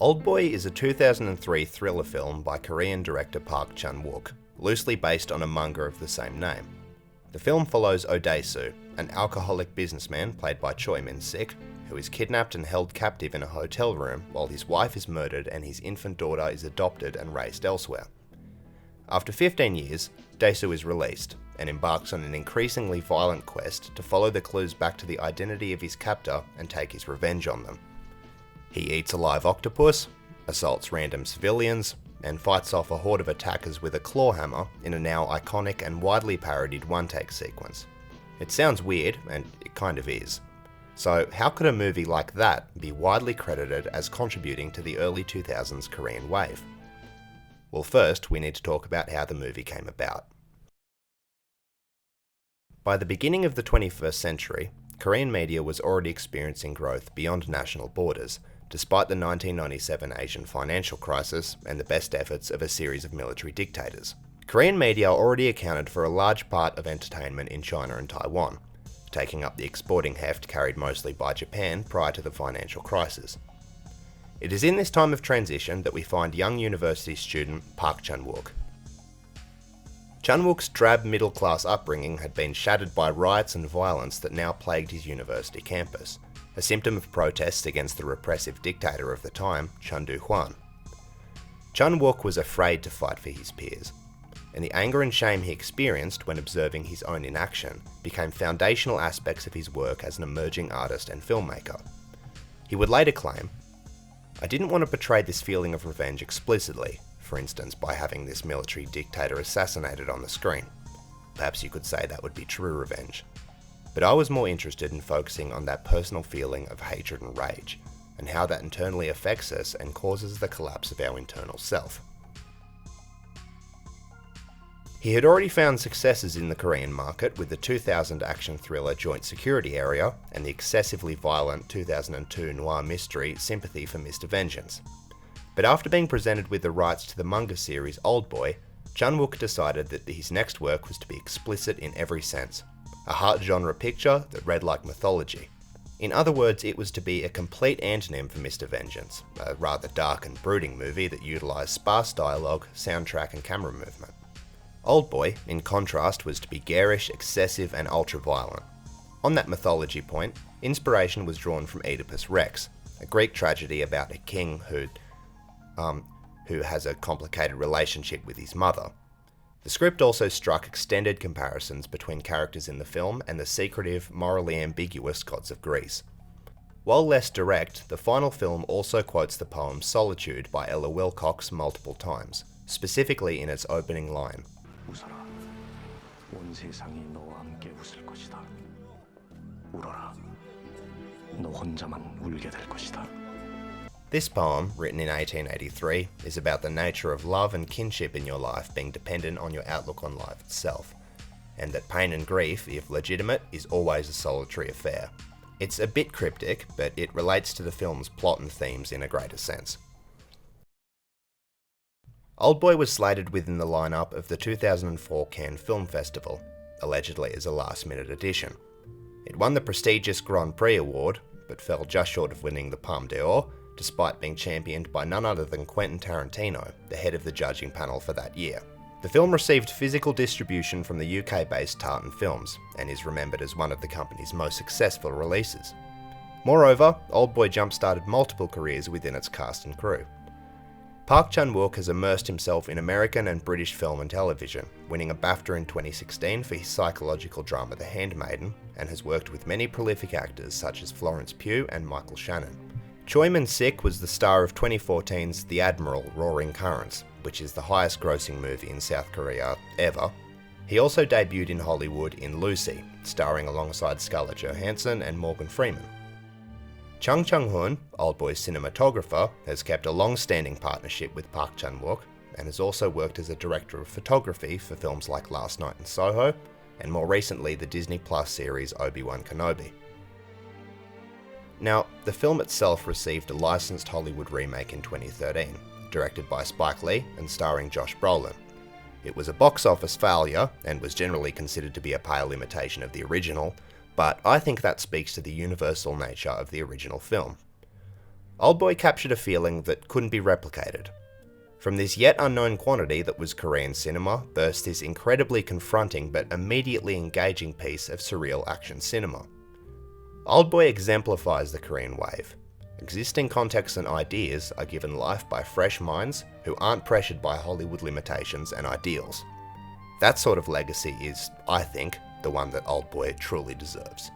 Oldboy is a 2003 thriller film by Korean director Park Chan-wook, loosely based on a manga of the same name. The film follows Odaesu, an alcoholic businessman played by Choi Min-sik, who is kidnapped and held captive in a hotel room while his wife is murdered and his infant daughter is adopted and raised elsewhere. After 15 years, Daesu is released and embarks on an increasingly violent quest to follow the clues back to the identity of his captor and take his revenge on them. He eats a live octopus, assaults random civilians, and fights off a horde of attackers with a claw hammer in a now iconic and widely parodied one-take sequence. It sounds weird, and it kind of is. So how could a movie like that be widely credited as contributing to the early 2000s Korean wave? Well, first we need to talk about how the movie came about. By the beginning of the 21st century, Korean media was already experiencing growth beyond national borders, despite the 1997 Asian financial crisis and the best efforts of a series of military dictators. Korean media already accounted for a large part of entertainment in China and Taiwan, taking up the exporting heft carried mostly by Japan prior to the financial crisis. It is in this time of transition that we find young university student Park Chan-wook. Chan-wook's drab middle-class upbringing had been shattered by riots and violence that now plagued his university campus, a symptom of protests against the repressive dictator of the time, Chun Doo-hwan. Chan-wook was afraid to fight for his peers, and the anger and shame he experienced when observing his own inaction became foundational aspects of his work as an emerging artist and filmmaker. He would later claim, "I didn't want to portray this feeling of revenge explicitly, for instance by having this military dictator assassinated on the screen. Perhaps you could say that would be true revenge. But I was more interested in focusing on that personal feeling of hatred and rage, and how that internally affects us and causes the collapse of our internal self." He had already found successes in the Korean market with the 2000 action thriller Joint Security Area and the excessively violent 2002 noir mystery Sympathy for Mr. Vengeance. But after being presented with the rights to the manga series Oldboy, Chan-wook decided that his next work was to be explicit in every sense, a heart genre picture that read like mythology. In other words, it was to be a complete antonym for Mr. Vengeance, a rather dark and brooding movie that utilised sparse dialogue, soundtrack and camera movement. Oldboy, in contrast, was to be garish, excessive and ultra-violent. On that mythology point, inspiration was drawn from Oedipus Rex, a Greek tragedy about a king who has a complicated relationship with his mother. The script also struck extended comparisons between characters in the film and the secretive, morally ambiguous gods of Greece. While less direct, the final film also quotes the poem Solitude by Ella Wilcox multiple times, specifically in its opening line, 웃어라. 온 세상이 너와 함께 웃을 것이다. 울어라. 너 혼자만 울게 될 것이다. This poem, written in 1883, is about the nature of love and kinship in your life being dependent on your outlook on life itself, and that pain and grief, if legitimate, is always a solitary affair. It's a bit cryptic, but it relates to the film's plot and themes in a greater sense. Oldboy was slated within the lineup of the 2004 Cannes Film Festival, allegedly as a last-minute addition. It won the prestigious Grand Prix award, but fell just short of winning the Palme d'Or, despite being championed by none other than Quentin Tarantino, the head of the judging panel for that year. The film received physical distribution from the UK-based Tartan Films, and is remembered as one of the company's most successful releases. Moreover, Oldboy jump-started multiple careers within its cast and crew. Park Chan-wook has immersed himself in American and British film and television, winning a BAFTA in 2016 for his psychological drama The Handmaiden, and has worked with many prolific actors such as Florence Pugh and Michael Shannon. Choi Min-sik was the star of 2014's The Admiral Roaring Currents, which is the highest grossing movie in South Korea ever. He also debuted in Hollywood in Lucy, starring alongside Scarlett Johansson and Morgan Freeman. Chung Chung-hoon, Oldboy's cinematographer, has kept a long-standing partnership with Park Chan-wook, and has also worked as a director of photography for films like Last Night in Soho, and more recently the Disney Plus series Obi-Wan Kenobi. Now, the film itself received a licensed Hollywood remake in 2013, directed by Spike Lee and starring Josh Brolin. It was a box office failure, and was generally considered to be a pale imitation of the original, but I think that speaks to the universal nature of the original film. Oldboy captured a feeling that couldn't be replicated. From this yet unknown quantity that was Korean cinema burst this incredibly confronting but immediately engaging piece of surreal action cinema. Oldboy exemplifies the Korean wave. Existing contexts and ideas are given life by fresh minds who aren't pressured by Hollywood limitations and ideals. That sort of legacy is, I think, the one that Oldboy truly deserves.